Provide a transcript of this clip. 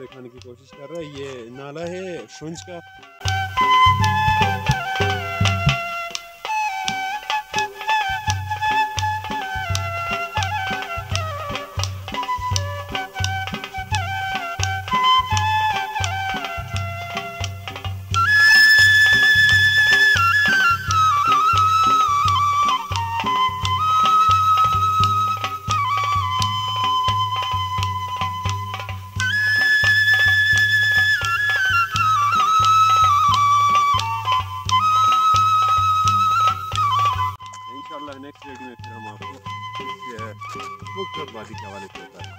दिखाने की कोशिश कर रहा है। ये नाला है शुंज का। इंशाल्लाह नेक्स्ट वीडियो में फिर हम आपको खूबसूरत वादी के हवाले से बताएंगे।